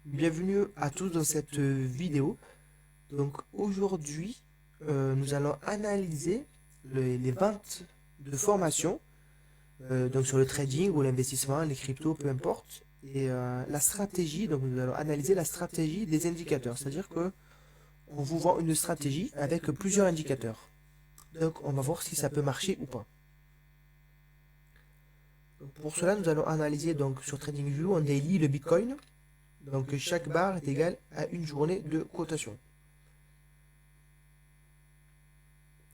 Bienvenue à tous dans cette vidéo. Donc aujourd'hui, nous allons analyser les ventes de formation, donc sur le trading ou l'investissement, les cryptos, peu importe, et la stratégie. Donc nous allons analyser la stratégie des indicateurs, c'est-à-dire que on vous vend une stratégie avec plusieurs indicateurs. Donc on va voir si ça peut marcher ou pas. Donc, pour cela, nous allons analyser donc sur TradingView en daily le Bitcoin. Donc chaque barre est égale à une journée de cotation.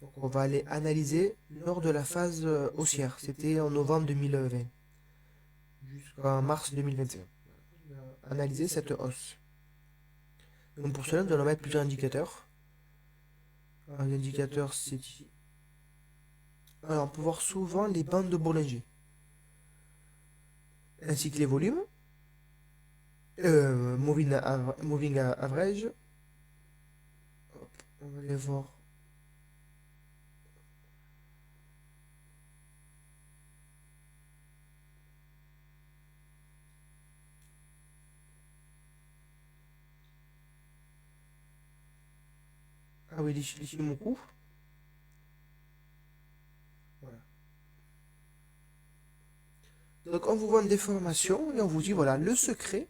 Donc on va aller analyser lors de la phase haussière. C'était en novembre 2020 jusqu'en mars 2021. Analyser cette hausse. Donc pour cela, nous allons mettre plusieurs indicateurs. Un indicateur, c'est ici. Alors on peut voir souvent les bandes de Bollinger, ainsi que les volumes, moving average. Hop, on va les voir. Ah oui, les Shimoku. Voilà. Donc on vous vend des formations et on vous dit voilà, le secret,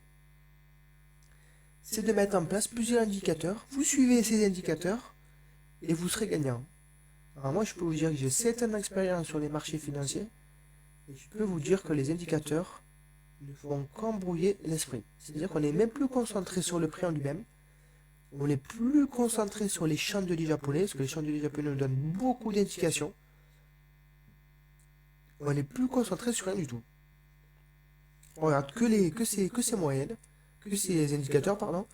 c'est de mettre en place plusieurs indicateurs. Vous suivez ces indicateurs et vous serez gagnant. Alors moi, je peux vous dire que j'ai 7 ans d'expérience sur les marchés financiers et je peux vous dire que les indicateurs ne font qu'embrouiller l'esprit. C'est-à-dire qu'on n'est même plus concentré sur le prix en lui-même, on est plus concentré sur les chandeliers japonais, parce que les chandeliers japonais nous donnent beaucoup d'indications. On n'est plus concentré sur rien du tout. On regarde que ces moyennes, que ces indicateurs, pardon.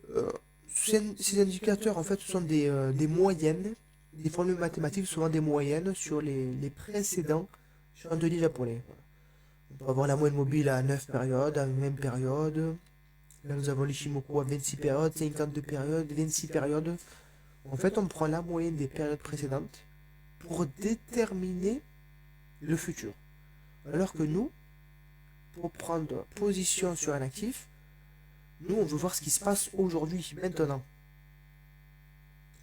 Euh, ces indicateurs, en fait, ce sont des moyennes, des formules mathématiques, souvent des moyennes sur les précédents chandeliers japonais. On peut avoir la moyenne mobile à 9 périodes, à une même période. Là, nous avons l'Ishimoku à 26 périodes, 52 périodes, 26 périodes. En fait, on prend la moyenne des périodes précédentes pour déterminer le futur. Alors que nous, pour prendre position sur un actif, nous, on veut voir ce qui se passe aujourd'hui, maintenant,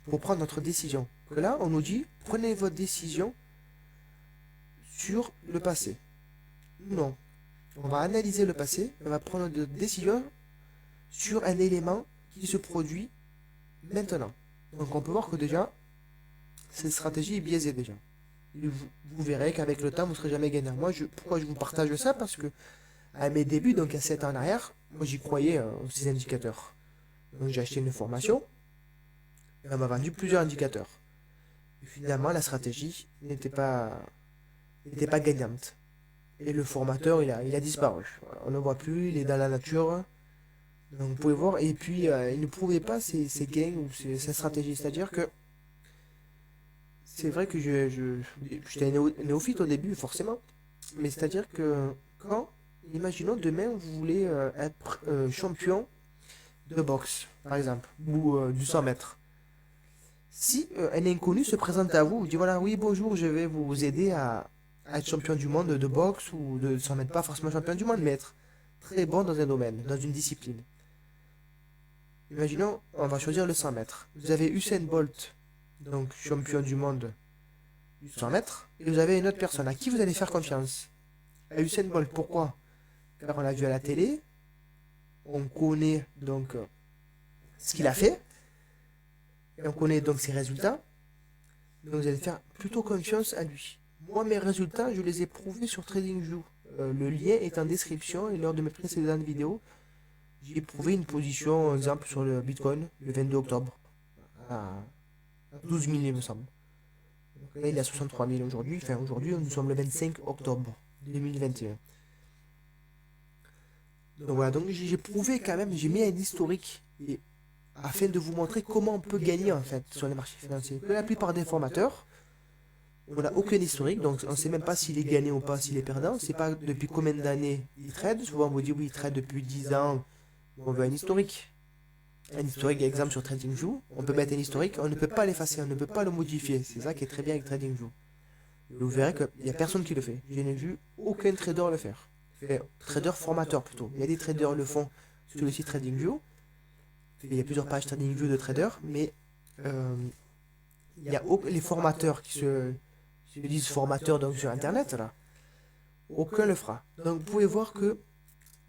pour prendre notre décision. Que là, on nous dit, prenez votre décision sur le passé. Non. On va analyser le passé, on va prendre des décisions sur un élément qui se produit maintenant. Donc on peut voir que déjà, cette stratégie est biaisée déjà. Vous verrez qu'avec le temps, vous ne serez jamais gagnant. Pourquoi je vous partage ça? Parce que à mes débuts, donc à 7 ans en arrière, moi j'y croyais aux ces indicateurs. Donc j'ai acheté une formation et on m'a vendu plusieurs indicateurs. Et finalement, la stratégie n'était pas gagnante. Et le formateur, il a disparu. Voilà, on ne le voit plus, il est dans la nature. Donc vous pouvez voir, et puis il ne prouvait pas ses gains ou sa stratégie. C'est-à-dire que c'est vrai que j'étais néophyte au début, forcément. Mais c'est-à-dire que quand, imaginons demain, vous voulez être champion de boxe, par exemple, ou du 100 mètres. Si un inconnu se présente à vous, vous dit voilà, oui, bonjour, je vais vous aider à être champion du monde de boxe ou de 100 mètres, pas forcément champion du monde, mais être très bon dans un domaine, dans une discipline. Imaginons, on va choisir le 100 mètres. Vous avez Usain Bolt, donc champion du monde du 100 mètres, et vous avez une autre personne à qui vous allez faire confiance. À Usain Bolt, pourquoi? Car on l'a vu à la télé, on connaît donc ce qu'il a fait, et on connaît donc ses résultats, donc vous allez faire plutôt confiance à lui. Moi, mes résultats, je les ai prouvés sur TradingView. Le lien est en description et lors de mes précédentes vidéos, j'ai prouvé une position, exemple, sur le Bitcoin le 22 octobre à 12 000, il me semble. Donc là, il est à 63 000 aujourd'hui. Enfin, aujourd'hui, nous sommes le 25 octobre 2021. Donc voilà, donc j'ai prouvé quand même, j'ai mis un historique et, afin de vous montrer comment on peut gagner en fait sur les marchés financiers. Que la plupart des formateurs, on n'a aucun historique, donc on ne sait même pas s'il est gagnant ou pas, s'il est perdant. On ne sait pas depuis combien d'années il trade. Souvent on vous dit oui, il trade depuis 10 ans. On veut un historique. Un historique, exemple sur TradingView, on peut mettre un historique, on ne peut pas l'effacer, on ne peut pas le modifier. C'est ça qui est très bien avec TradingView. Vous verrez qu'il n'y a personne qui le fait. Je n'ai vu aucun trader le faire. Trader formateur plutôt. Il y a des traders le font sur le site TradingView. Il y a plusieurs pages TradingView de traders, mais il y a les formateurs qui se disent formateurs donc sur Internet, là. Aucun le fera. Donc vous pouvez voir que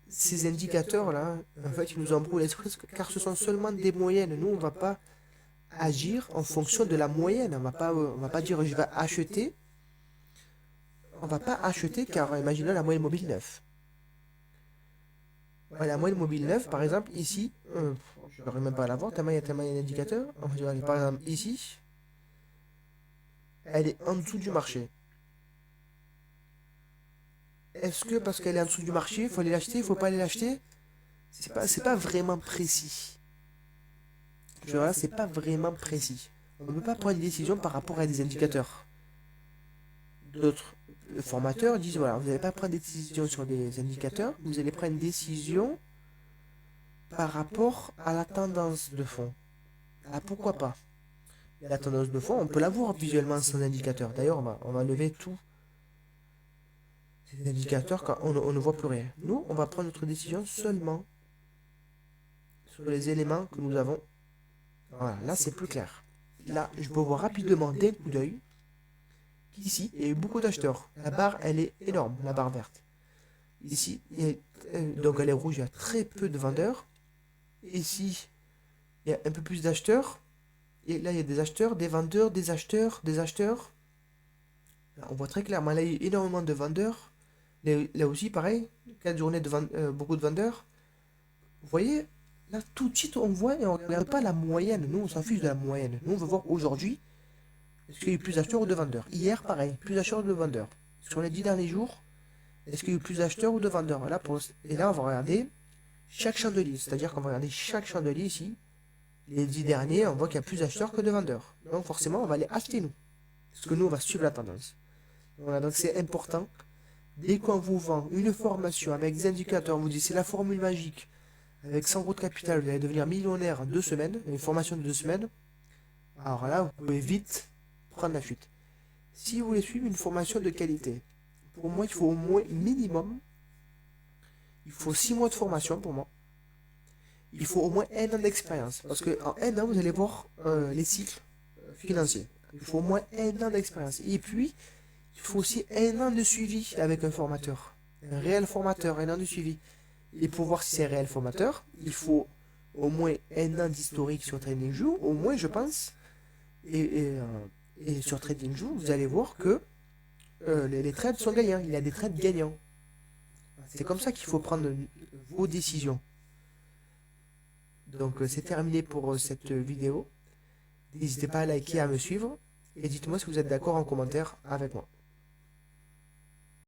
ces indicateurs-là, en fait, ils nous embrouillent l'esprit car ce sont seulement des moyennes. Nous, on ne va pas agir en fonction de la moyenne. On va pas dire je vais acheter. On va pas acheter car imaginons la moyenne mobile 9. La moyenne mobile 9, par exemple, ici, je n'aurais même pas à la voir, tellement il y a d'indicateurs. On va dire, par exemple, ici, elle est en dessous du marché. Est-ce que parce qu'elle est en dessous du marché, il faut aller l'acheter, il ne faut pas aller l'acheter? C'est pas vraiment précis. Je vois là, c'est pas vraiment précis. On ne peut pas prendre une décision par rapport à des indicateurs. D'autres formateurs disent voilà, vous n'allez pas prendre des décisions sur des indicateurs, vous allez prendre une décision par rapport à la tendance de fond. Ah, pourquoi pas? La tendance de fond, on peut la voir visuellement sans indicateur. D'ailleurs, on va lever tous ces indicateurs quand on ne voit plus rien. Nous, on va prendre notre décision seulement sur les éléments que nous avons. Voilà, là c'est plus clair. Là, je peux voir rapidement d'un coup d'œil qu'ici, il y a eu beaucoup d'acheteurs. La barre, elle est énorme, la barre verte. Ici, donc elle est rouge, il y a très peu de vendeurs. Ici, il y a un peu plus d'acheteurs. Et là, il y a des acheteurs, des vendeurs, des acheteurs, des acheteurs. Là, on voit très clairement, là, il y a énormément de vendeurs. Là aussi, pareil, 4 journées de beaucoup de vendeurs. Vous voyez, là, tout de suite, on voit et on ne regarde pas la moyenne. Nous, on s'en fiche de la moyenne. Nous, on veut voir aujourd'hui, est-ce qu'il y a eu plus d'acheteurs ou de vendeurs? Hier, pareil, plus d'acheteurs ou de vendeurs. Sur les 10 derniers jours, est-ce qu'il y a eu plus d'acheteurs ou de vendeurs? Et là, on va regarder chaque chandelier. C'est-à-dire qu'on va regarder chaque chandelier ici. Les 10 derniers, on voit qu'il y a plus d'acheteurs que de vendeurs. Donc forcément, on va les acheter nous. Parce que nous, on va suivre la tendance. Voilà, donc c'est important. Dès qu'on vous vend une formation avec des indicateurs, on vous dit c'est la formule magique. Avec 100 euros de capital, vous allez devenir millionnaire en 2 semaines. Une formation de 2 semaines. Alors là, vous pouvez vite prendre la fuite. Si vous voulez suivre une formation de qualité, pour moi, il faut au moins minimum, il faut 6 mois de formation pour moi. Il faut au moins 1 an d'expérience. Parce qu'en 1 an, vous allez voir les cycles financiers. Il faut au moins 1 an d'expérience. Et puis, il faut aussi 1 an de suivi avec un formateur. Un réel formateur, 1 an de suivi. Et pour voir si c'est un réel formateur, il faut au moins 1 an d'historique sur TradingView, au moins je pense. Et sur TradingView, vous allez voir que les trades sont gagnants. Il y a des trades gagnants. C'est comme ça qu'il faut prendre vos décisions. Donc c'est terminé pour cette vidéo. N'hésitez pas à liker, à me suivre. Et dites-moi si vous êtes d'accord en commentaire avec moi.